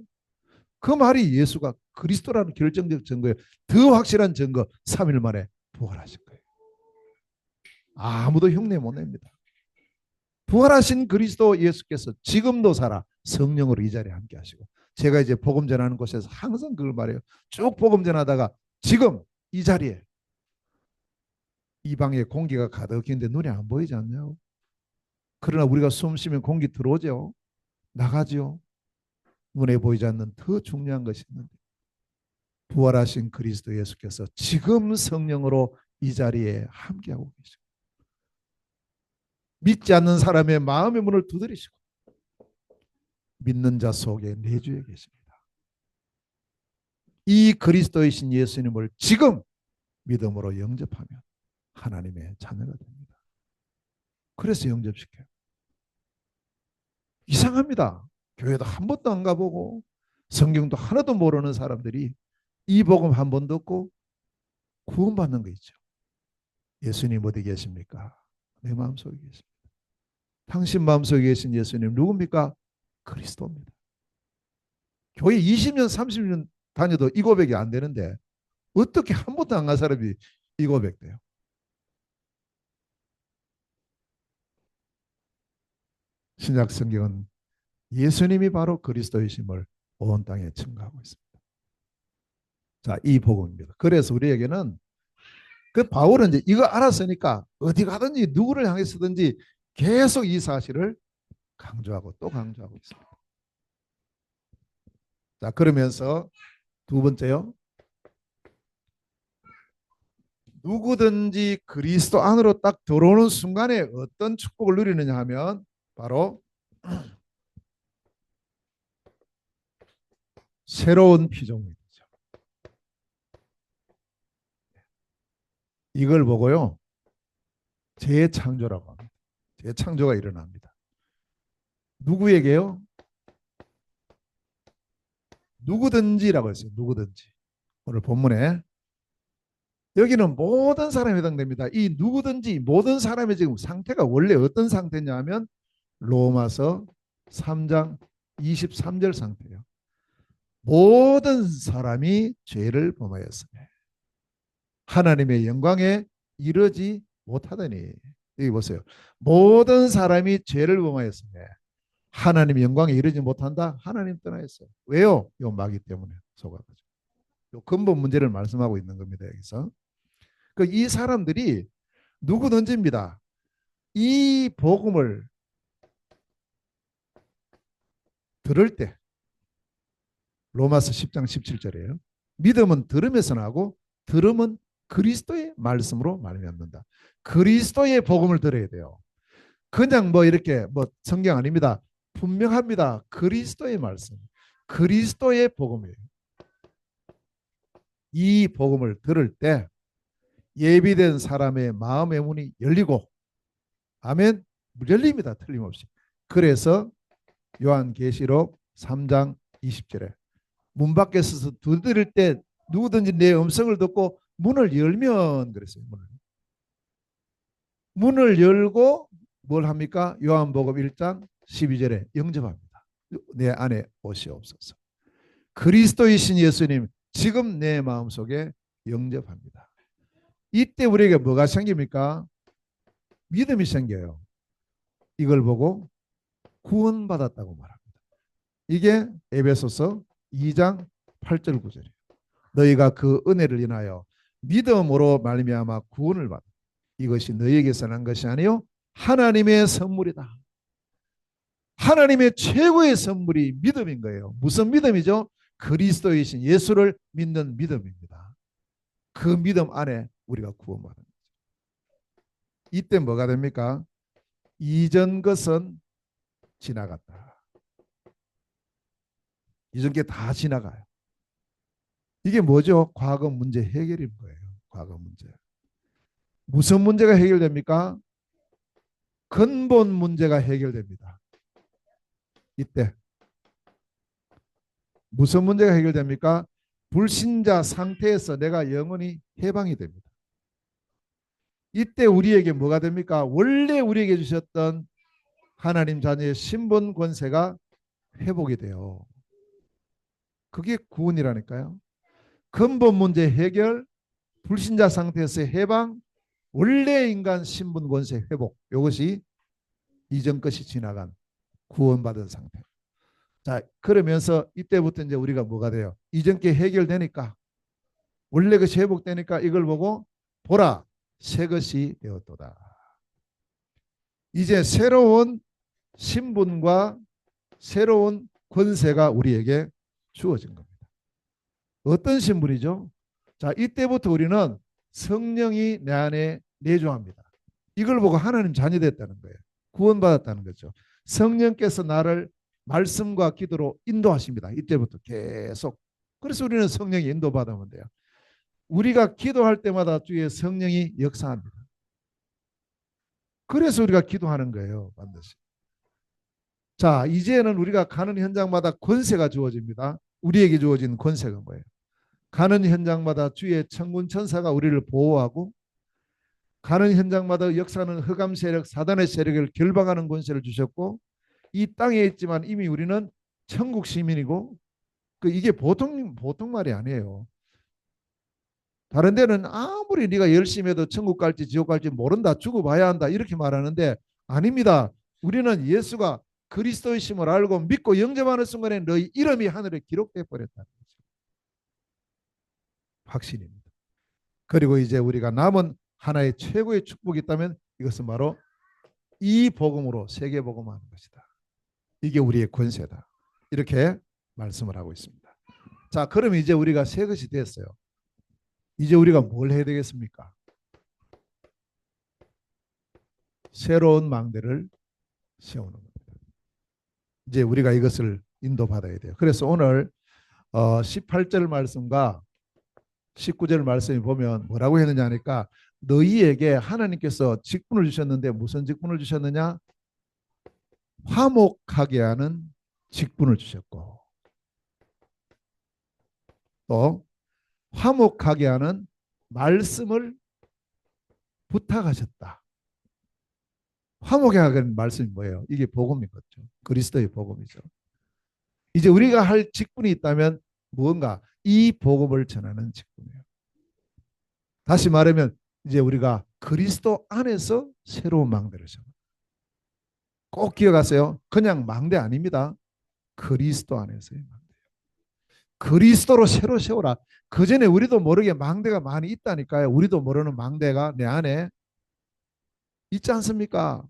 S1: 그 말이 예수가 그리스도라는 결정적 증거예요. 더 확실한 증거, 3일 만에 부활하신 거예요. 아무도 흉내 못 냅니다. 부활하신 그리스도 예수께서 지금도 살아 성령으로 이 자리에 함께 하시고, 제가 이제 복음 전하는 곳에서 항상 그걸 말해요. 쭉 복음 전하다가 지금 이 자리에 이 방에 공기가 가득한데 눈에 안 보이지 않냐고. 그러나 우리가 숨 쉬면 공기 들어오죠. 나가죠. 눈에 보이지 않는 더 중요한 것이 있는데, 부활하신 그리스도 예수께서 지금 성령으로 이 자리에 함께하고 계시고, 믿지 않는 사람의 마음의 문을 두드리시고 믿는 자 속에 내주에 계십니다. 이 그리스도이신 예수님을 지금 믿음으로 영접하면 하나님의 자녀가 됩니다. 그래서 영접시켜요. 이상합니다. 교회도 한 번도 안 가보고 성경도 하나도 모르는 사람들이 이 복음 한 번 듣고 구원받는 거 있죠. 예수님 어디 계십니까? 내 마음속에 계십니다. 당신 마음속에 계신 예수님 누굽니까? 그리스도입니다. 교회 20년 30년 다녀도 이 고백이 안 되는데 어떻게 한 번도 안 간 사람이 이 고백돼요? 신약 성경은 예수님이 바로 그리스도이심을 온 땅에 증거하고 있습니다. 자, 이 복음입니다. 그래서 우리에게는 그 바울은 이제 이거 알았으니까 어디 가든지 누구를 향해서든지 계속 이 사실을 강조하고 또 강조하고 있습니다. 자, 그러면서 두 번째요. 누구든지 그리스도 안으로 딱 들어오는 순간에 어떤 축복을 누리느냐 하면 바로 새로운 피조물이죠. 이걸 보고요, 재창조라고 합니다. 재창조가 일어납니다. 누구에게요? 누구든지라고 했어요. 누구든지. 오늘 본문에 여기는 모든 사람에 해당됩니다. 이 누구든지 모든 사람의 지금 상태가 원래 어떤 상태냐 하면 로마서 3장 23절 상태예요. 모든 사람이 죄를 범하였으며 하나님의 영광에 이르지 못하더니, 여기 보세요. 모든 사람이 죄를 범하였으며 하나님의 영광에 이르지 못한다. 하나님 떠나있어요. 왜요? 요 마귀 때문에 속아가지고. 요 근본 문제를 말씀하고 있는 겁니다. 여기서. 이 사람들이 누구든지입니다. 이 복음을 들을 때, 로마서 10장 17절이에요. 믿음은 들음에서 나고 들음은 그리스도의 말씀으로 말미암는다. 그리스도의 복음을 들어야 돼요. 그냥 뭐 이렇게 뭐 성경 아닙니다. 분명합니다. 그리스도의 말씀, 그리스도의 복음이에요. 이 복음을 들을 때 예비된 사람의 마음의 문이 열리고, 아멘, 열립니다. 틀림없이. 그래서 요한계시록 3장 20절에 문 밖에 서서 두드릴 때 누구든지 내 음성을 듣고 문을 열면, 그랬어요. 문을 열고 뭘 합니까? 요한복음 1장 12절에 영접합니다. 내 안에 오시옵소서. 그리스도이신 예수님 지금 내 마음속에 영접합니다. 이때 우리에게 뭐가 생깁니까? 믿음이 생겨요. 이걸 보고 구원받았다고 말합니다. 이게 에베소서 2장 8절 9절이에요. 너희가 그 은혜를 인하여 믿음으로 말미암아 구원을 받아 이것이 너희에게서 난 것이 아니요 하나님의 선물이다. 하나님의 최고의 선물이 믿음인 거예요. 무슨 믿음이죠? 그리스도이신 예수를 믿는 믿음입니다. 그 믿음 안에 우리가 구원받는 거죠. 이때 뭐가 됩니까? 이전 것은 지나갔다. 이전 게 다 지나가요. 이게 뭐죠? 과거 문제 해결인 거예요. 과거 문제. 무슨 문제가 해결됩니까? 근본 문제가 해결됩니다. 이때 무슨 문제가 해결됩니까? 불신자 상태에서 내가 영원히 해방이 됩니다. 이때 우리에게 뭐가 됩니까? 원래 우리에게 주셨던 하나님 자녀의 신분 권세가 회복이 돼요. 그게 구원이라니까요. 근본 문제 해결, 불신자 상태에서 해방, 원래 인간 신분 권세 회복. 이것이 이전 것이 지나간 구원받은 상태. 자, 그러면서 이때부터 이제 우리가 뭐가 돼요? 이전 게 해결되니까 원래 것이 회복되니까 이걸 보고 보라 새 것이 되었도다. 이제 새로운 신분과 새로운 권세가 우리에게 주어진 겁니다. 어떤 신분이죠? 자, 이때부터 우리는 성령이 내 안에 내주합니다. 이걸 보고 하나님 자녀 됐다는 거예요. 구원받았다는 거죠. 성령께서 나를 말씀과 기도로 인도하십니다. 이때부터 계속. 그래서 우리는 성령이 인도받으면 돼요. 우리가 기도할 때마다 주의 성령이 역사합니다. 그래서 우리가 기도하는 거예요. 반드시. 자, 이제는 우리가 가는 현장마다 권세가 주어집니다. 우리에게 주어진 권세가 뭐예요? 가는 현장마다 주의 천군 천사가 우리를 보호하고 가는 현장마다 역사하는 흑암 세력, 사단의 세력을 결박하는 권세를 주셨고 이 땅에 있지만 이미 우리는 천국 시민이고 이게 보통 말이 아니에요. 다른 데는 아무리 네가 열심히 해도 천국 갈지 지옥 갈지 모른다. 죽어봐야 한다. 이렇게 말하는데 아닙니다. 우리는 예수가 그리스도이심을 알고 믿고 영접하는 순간에 너희 이름이 하늘에 기록돼 버렸다는 거죠. 확신입니다. 그리고 이제 우리가 남은 하나의 최고의 축복이 있다면 이것은 바로 이 복음으로 세계 복음하는 것이다. 이게 우리의 권세다. 이렇게 말씀을 하고 있습니다. 자, 그럼 이제 우리가 새 것이 됐어요. 이제 우리가 뭘 해야 되겠습니까? 새로운 망대를 세우는 겁니다. 이제 우리가 이것을 인도받아야 돼요. 그래서 오늘 18절 말씀과 19절 말씀을 보면 뭐라고 했느냐 하니까 너희에게 하나님께서 직분을 주셨는데 무슨 직분을 주셨느냐? 화목하게 하는 직분을 주셨고 또 화목하게 하는 말씀을 부탁하셨다. 화목하게 하는 말씀이 뭐예요? 이게 복음이겠죠. 그리스도의 복음이죠. 이제 우리가 할 직분이 있다면 무언가 이 복음을 전하는 직분이에요. 다시 말하면 이제 우리가 그리스도 안에서 새로운 망대를 세워. 꼭 기억하세요. 그냥 망대 아닙니다. 그리스도 안에서의 망대. 그리스도로 새로 세워라. 그 전에 우리도 모르게 망대가 많이 있다니까요. 우리도 모르는 망대가 내 안에 있지 않습니까?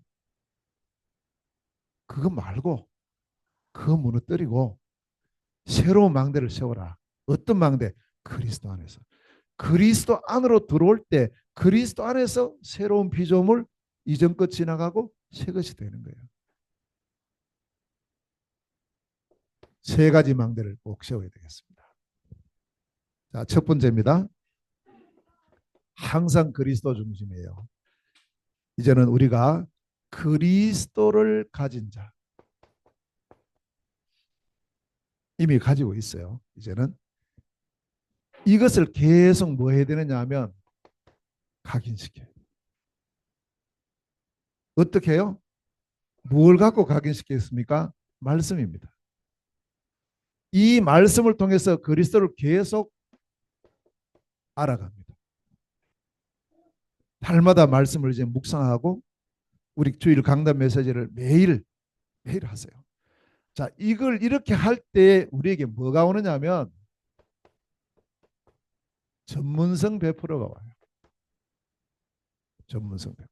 S1: 그거 말고 그거 무너뜨리고 새로운 망대를 세워라. 어떤 망대? 그리스도 안에서. 그리스도 안으로 들어올 때 그리스도 안에서 새로운 피조물 이전 것 지나가고 새 것이 되는 거예요. 세 가지 망대를 꼭 세워야 되겠습니다. 자, 첫 번째입니다. 항상 그리스도 중심이에요. 이제는 우리가 그리스도를 가진 자 이미 가지고 있어요. 이제는 이것을 계속 뭐 해야 되느냐 하면 각인시켜요. 어떻게 해요? 뭘 갖고 각인시켰습니까? 말씀입니다. 이 말씀을 통해서 그리스도를 계속 알아갑니다. 달마다 말씀을 이제 묵상하고 우리 주일 강단 메시지를 매일 하세요. 자, 이걸 이렇게 할 때 우리에게 뭐가 오느냐 하면 전문성 100%가 와요. 전문성 100%.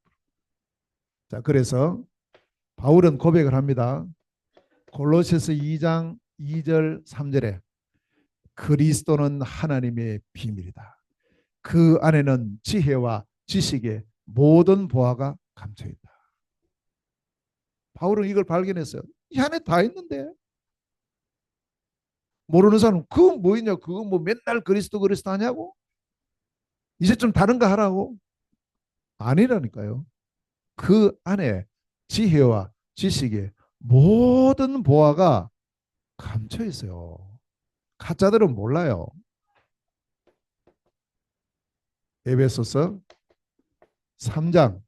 S1: 자, 그래서 바울은 고백을 합니다. 골로새서 2장 2절 3절에 그리스도는 하나님의 비밀이다. 그 안에는 지혜와 지식의 모든 보화가 감춰 있다. 바울은 이걸 발견했어요. 이 안에 다 있는데 모르는 사람은 그거 뭐냐? 그거 뭐 맨날 그리스도 하냐고? 이제 좀 다른 거 하라고? 아니라니까요. 그 안에 지혜와 지식의 모든 보화가 감춰 있어요. 가짜들은 몰라요. 에베소서 3장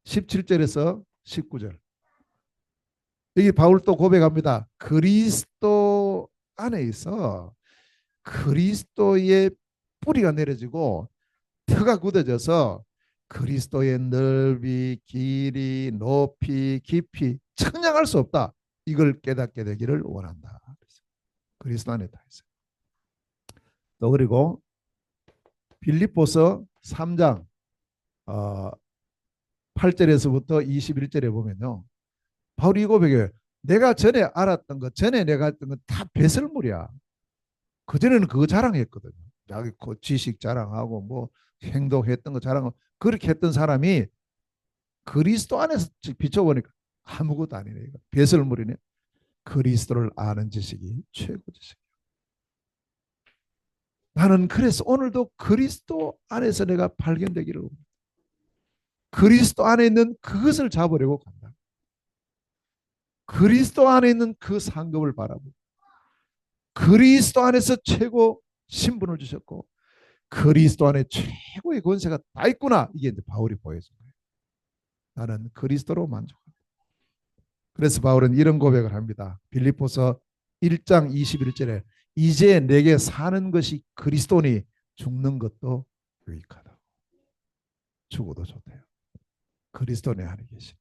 S1: 17절에서 19절. 여기 바울 또 고백합니다. 그리스도 안에 있어 그리스도의 뿌리가 내려지고 터가 굳어져서 그리스도의 넓이, 길이, 높이, 깊이 측량할 수 없다. 이걸 깨닫게 되기를 원한다. 그리스도 안에 다 있어요. 또 그리고 빌립보서 3장 8절에서부터 21절에 보면요. 바울이 이 고백해요. 내가 전에 알았던 것, 전에 내가 했던 것 다 배설물이야. 그전에는 그거 자랑했거든요. 자기 지식 자랑하고 뭐 행동했던 거 자랑하고 그렇게 했던 사람이 그리스도 안에서 비춰보니까 아무것도 아니네. 배설물이네. 그리스도를 아는 지식이 최고 지식. 나는 그래서 오늘도 그리스도 안에서 내가 발견되기를 원합니다. 그리스도 안에 있는 그것을 잡으려고 간다. 그리스도 안에 있는 그 상급을 바라보고 그리스도 안에서 최고 신분을 주셨고 그리스도 안에 최고의 권세가 다 있구나. 이게 이제 바울이 보여준 거예요. 나는 그리스도로 만족한다. 그래서 바울은 이런 고백을 합니다. 빌립보서 1장 21절에 이제 내게 사는 것이 그리스도니 죽는 것도 유익하다. 죽어도 좋대요. 그리스도 내 안에 계신.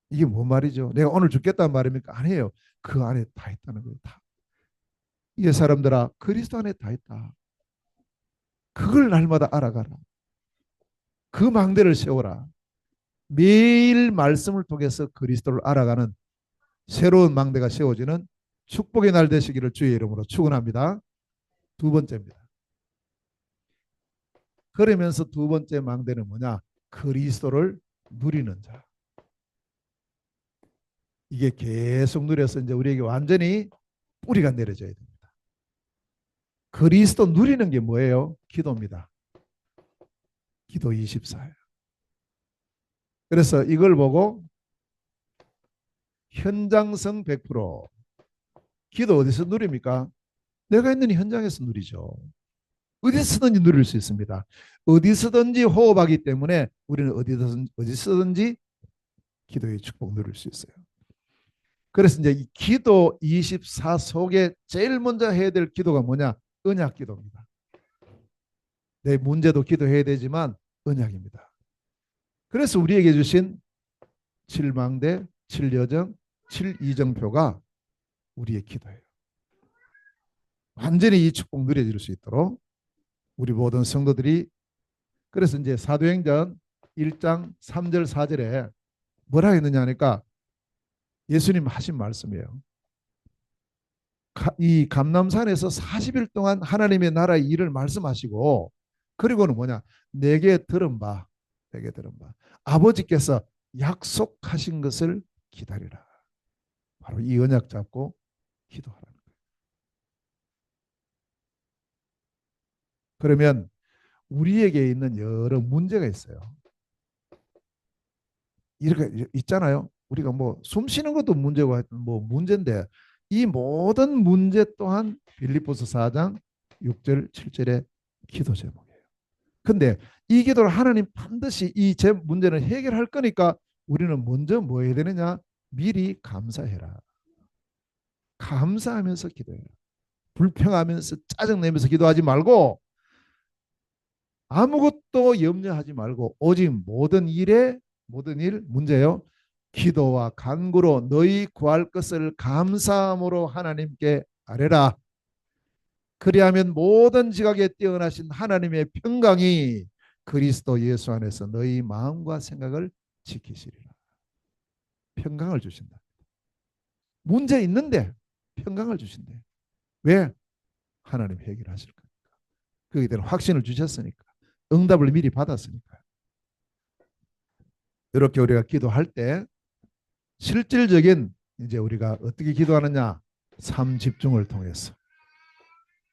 S1: 이게 뭔 말이죠? 내가 오늘 죽겠다는 말입니까? 아니에요. 그 안에 다 있다는 거예요. 다. 이 사람들아 그리스도 안에 다 있다. 그걸 날마다 알아가라. 그 망대를 세워라. 매일 말씀을 통해서 그리스도를 알아가는 새로운 망대가 세워지는 축복의 날 되시기를 주의 이름으로 축원합니다. 두 번째입니다. 그러면서 두 번째 망대는 뭐냐? 그리스도를 누리는 자. 이게 계속 누려서 이제 우리에게 완전히 뿌리가 내려져야 됩니다. 그리스도 누리는 게 뭐예요? 기도입니다. 기도 24예요. 그래서 이걸 보고 현장성 100%. 기도 어디서 누립니까? 내가 있는 현장에서 누리죠. 어디서든지 누릴 수 있습니다. 어디서든지 호흡하기 때문에 우리는 어디서든지 기도의 축복 누릴 수 있어요. 그래서 이제 이 기도 24 속에 제일 먼저 해야 될 기도가 뭐냐? 언약 기도입니다. 내 문제도 기도해야 되지만 언약입니다. 그래서 우리에게 주신 7망대, 7여정, 7이정표가 우리의 기도예요. 완전히 이 축복 누려질 수 있도록 우리 모든 성도들이 그래서 이제 사도행전 1장 3절 4절에 뭐라 했느냐 하니까 예수님 하신 말씀이에요. 이 감람산에서 40일 동안 하나님의 나라의 일을 말씀하시고 그리고는 뭐냐? 내게 들은 바 아버지께서 약속하신 것을 기다리라. 바로 이 언약 잡고 기도하라는 거예요. 그러면 우리에게 있는 여러 문제가 있어요. 이렇게 있잖아요. 우리가 뭐 숨 쉬는 것도 문제고 뭐 문제인데 이 모든 문제 또한 빌립보서 4장 6절 7절의 기도 제목이에요. 근데 이 기도를 하나님 반드시 이 제 문제는 해결할 거니까 우리는 먼저 뭐 해야 되느냐? 미리 감사해라. 감사하면서 기도해라. 불평하면서 짜증내면서 기도하지 말고 아무것도 염려하지 말고 오직 모든 일 문제요. 기도와 간구로 너희 구할 것을 감사함으로 하나님께 아뢰라. 그리하면 모든 지각에 뛰어나신 하나님의 평강이 그리스도 예수 안에서 너희 마음과 생각을 지키시리라. 평강을 주신다. 문제 있는데 평강을 주신대. 왜? 하나님 해결하실 거니까. 거기에 대한 확신을 주셨으니까. 응답을 미리 받았으니까. 이렇게 우리가 기도할 때 실질적인 이제 우리가 어떻게 기도하느냐? 삶 집중을 통해서,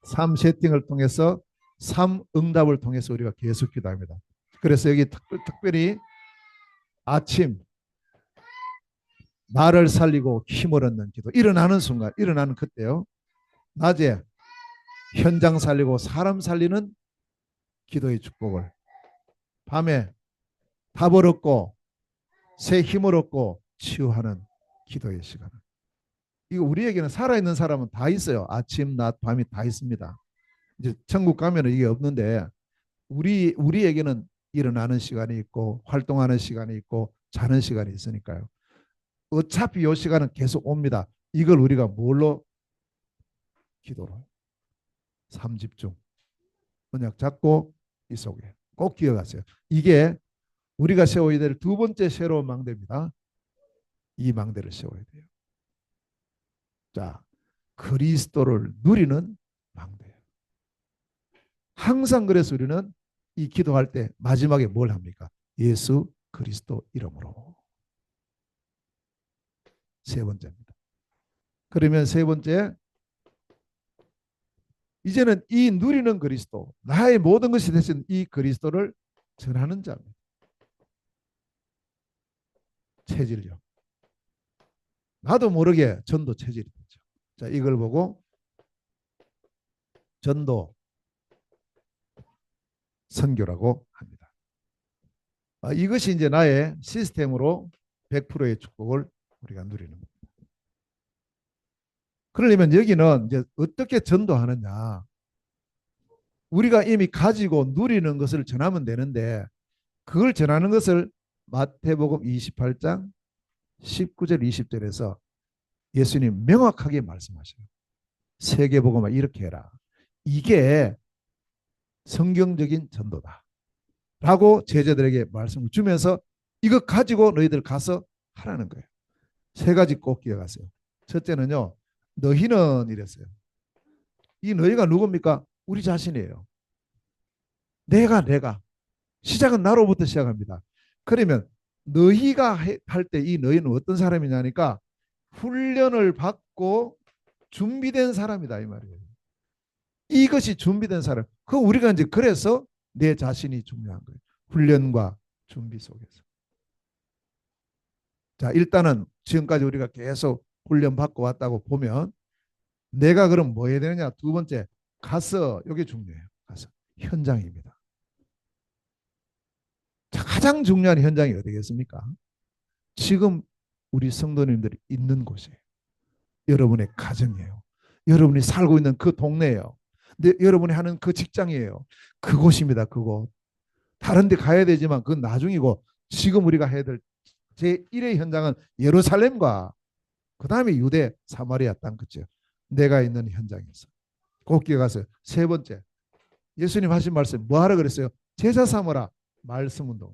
S1: 삶 세팅을 통해서, 삶 응답을 통해서 우리가 계속 기도합니다. 그래서 여기 특별히 아침 나를 살리고 힘을 얻는 기도, 일어나는 순간, 일어나는 그때요. 낮에 현장 살리고 사람 살리는 기도의 축복을 밤에 답을 얻고 새 힘을 얻고 치유하는 기도의 시간. 이거 우리에게는 살아있는 사람은 다 있어요. 아침, 낮, 밤이 다 있습니다. 이제 천국 가면은 이게 없는데 우리에게는 일어나는 시간이 있고 활동하는 시간이 있고 자는 시간이 있으니까요. 어차피 이 시간은 계속 옵니다. 이걸 우리가 뭘로 기도로 삼집중 언약 잡고 이 속에 꼭 기억하세요. 이게 우리가 세워야 될 두 번째 새로운 망대입니다. 이 망대를 세워야 돼요. 자, 그리스도를 누리는 망대예요. 항상 그래서 우리는 이 기도할 때 마지막에 뭘 합니까? 예수 그리스도 이름으로. 세 번째입니다. 그러면 세 번째, 이제는 이 누리는 그리스도, 나의 모든 것이 되신 이 그리스도를 전하는 자입니다. 체질력. 나도 모르게 전도 체질이 되죠. 자, 이걸 보고 전도 선교라고 합니다. 이것이 이제 나의 시스템으로 100%의 축복을 우리가 누리는 겁니다. 그러려면 여기는 이제 어떻게 전도하느냐. 우리가 이미 가지고 누리는 것을 전하면 되는데 그걸 전하는 것을 마태복음 28장 19절 20절에서 예수님 명확하게 말씀하셔요. 세계복음화 이렇게 해라. 이게 성경적인 전도다. 라고 제자들에게 말씀을 주면서 이거 가지고 너희들 가서 하라는 거예요. 세 가지 꼭 기억하세요. 첫째는요. 너희는 이랬어요. 이 너희가 누굽니까? 우리 자신이에요. 내가. 시작은 나로부터 시작합니다. 그러면 너희가 할 때 이 너희는 어떤 사람이냐니까 훈련을 받고 준비된 사람이다 이 말이에요. 이것이 준비된 사람. 그 우리가 이제 그래서 내 자신이 중요한 거예요. 훈련과 준비 속에서. 자, 일단은 지금까지 우리가 계속 훈련 받고 왔다고 보면 내가 그럼 뭐 해야 되느냐? 두 번째, 가서 이게 중요해요. 가서 현장입니다. 자, 가장 중요한 현장이 어디겠습니까? 지금 우리 성도님들이 있는 곳이에요. 여러분의 가정이에요. 여러분이 살고 있는 그 동네예요. 근데 여러분이 하는 그 직장이에요. 그곳입니다. 그곳. 다른 데 가야 되지만 그건 나중이고 지금 우리가 해야 될 제1의 현장은 예루살렘과 그 다음에 유대 사마리아 땅 그죠. 내가 있는 현장에서 꼭 기억하세요. 세 번째, 예수님 하신 말씀 뭐 하라 그랬어요? 제자 삼으라. 말씀 운동.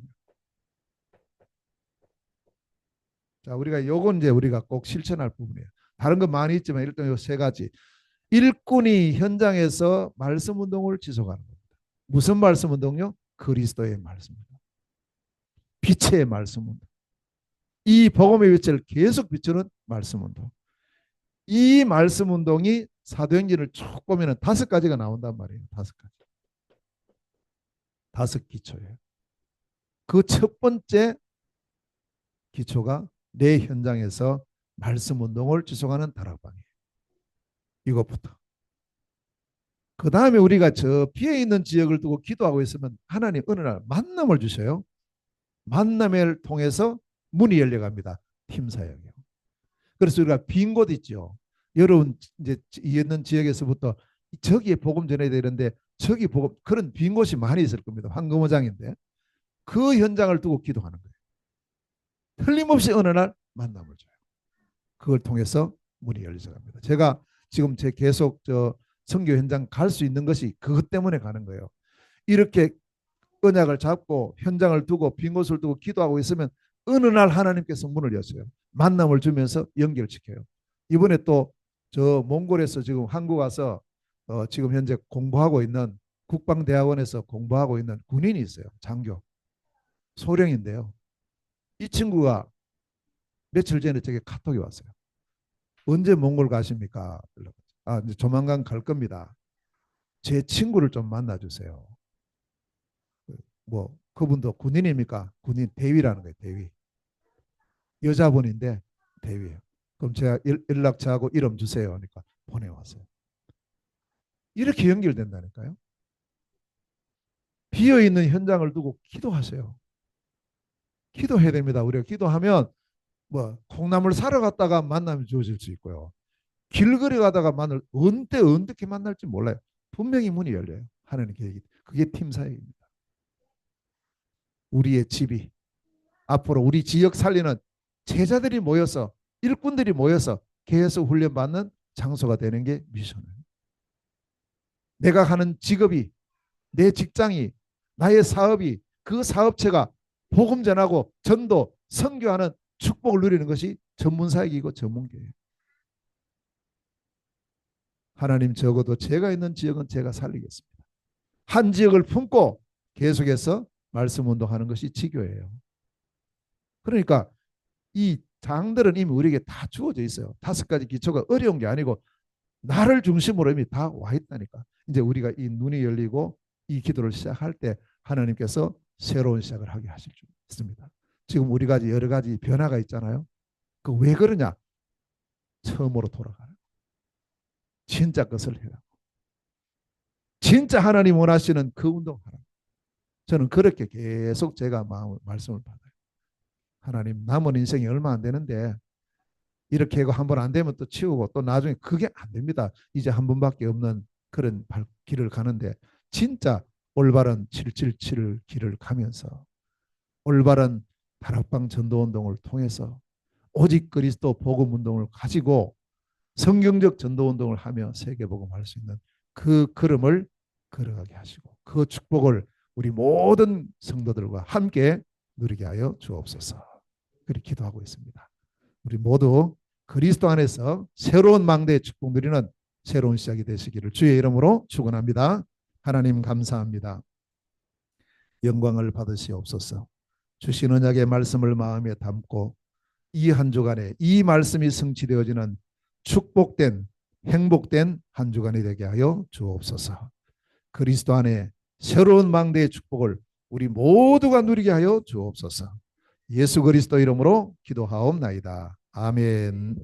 S1: 자, 우리가 요건 이제 우리가 꼭 실천할 부분이에요. 다른 건 많이 있지만 일단 요 세 가지. 일꾼이 현장에서 말씀 운동을 지속하는 겁니다. 무슨 말씀 운동요? 그리스도의 말씀 운동. 빛의 말씀 운동. 이 복음의 빛을 계속 비추는 말씀 운동. 이 말씀 운동이 사도행전을 쭉 보면 5가지가 나온단 말이에요. 5가지. 5기초예요. 그 첫 번째 기초가 내 현장에서 말씀 운동을 지속하는 다락방이에요. 이것부터. 그 다음에 우리가 저 비어 있는 지역을 두고 기도하고 있으면 하나님 어느 날 만남을 주셔요. 만남을 통해서 문이 열려갑니다. 팀 사역이요. 그래서 우리가 빈 곳 있죠. 여러분 이제 있는 지역에서부터 저기에 복음 전해야 되는데 저기 복음 그런 빈 곳이 많이 있을 겁니다. 황금어장인데 그 현장을 두고 기도하는 거예요. 틀림없이 어느 날 만남을 줘요. 그걸 통해서 문이 열리서 갑니다. 제가 지금 제 계속 저 선교 현장 갈 수 있는 것이 그것 때문에 가는 거예요. 이렇게 언약을 잡고 현장을 두고 빈 곳을 두고 기도하고 있으면 어느 날 하나님께서 문을 여세요. 만남을 주면서 연결시켜요. 이번에 또 저 몽골에서 지금 한국 와서 지금 현재 공부하고 있는 국방대학원에서 공부하고 있는 군인이 있어요. 장교. 소령인데요. 이 친구가 며칠 전에 저게 카톡이 왔어요. 언제 몽골 가십니까? 이제 조만간 갈 겁니다. 제 친구를 좀 만나주세요. 뭐 그분도 군인입니까? 군인 대위라는 거예요. 대위. 여자분인데 대위예요. 그럼 제가 연락처하고 이름 주세요. 하니까 보내왔어요. 이렇게 연결된다니까요. 비어있는 현장을 두고 기도하세요. 기도해야 됩니다. 우리가 기도하면 뭐 콩나물 사러 갔다가 만남이 주어질 수 있고요. 길거리 가다가 어떻게 만날지 몰라요. 분명히 문이 열려요. 하나님 계획이. 그게 팀 사역입니다. 우리의 집이 앞으로 우리 지역 살리는 제자들이 모여서 일꾼들이 모여서 계속 훈련받는 장소가 되는 게 미션이에요. 내가 하는 직업이 내 직장이 나의 사업이 그 사업체가 복음 전하고 전도 선교하는 축복을 누리는 것이 전문 사역이고 전문교회예요. 하나님 적어도 제가 있는 지역은 제가 살리겠습니다. 한 지역을 품고 계속해서 말씀 운동하는 것이 지교예요. 그러니까 이 장들은 이미 우리에게 다 주어져 있어요. 5가지 기초가 어려운 게 아니고 나를 중심으로 이미 다 와 있다니까. 이제 우리가 이 눈이 열리고 이 기도를 시작할 때 하나님께서 새로운 시작을 하게 하실 줄 믿습니다. 지금 우리가 여러 가지 변화가 있잖아요. 그 왜 그러냐? 처음으로 돌아가는. 진짜 것을 해라. 진짜 하나님 원하시는 그 운동하라. 저는 그렇게 계속 제가 말씀을 받아요. 하나님 남은 인생이 얼마 안 되는데 이렇게 하고 한 번 안 되면 또 치우고 또 나중에 그게 안 됩니다. 이제 한 번밖에 없는 그런 길을 가는데 진짜 올바른 777 길을 가면서 올바른 다락방 전도운동을 통해서 오직 그리스도 복음운동을 가지고 성경적 전도운동을 하며 세계복음할 수 있는 그 걸음을 걸어가게 하시고 그 축복을 우리 모든 성도들과 함께 누리게 하여 주옵소서. 그렇게 기도하고 있습니다. 우리 모두 그리스도 안에서 새로운 망대의 축복 누리는 새로운 시작이 되시기를 주의 이름으로 축원합니다. 하나님 감사합니다. 영광을 받으시옵소서. 주신 언약의 말씀을 마음에 담고 이 한 주간에 이 말씀이 성취되어지는 축복된 행복된 한 주간이 되게 하여 주옵소서. 그리스도 안에 새로운 망대의 축복을 우리 모두가 누리게 하여 주옵소서. 예수 그리스도 이름으로 기도하옵나이다. 아멘.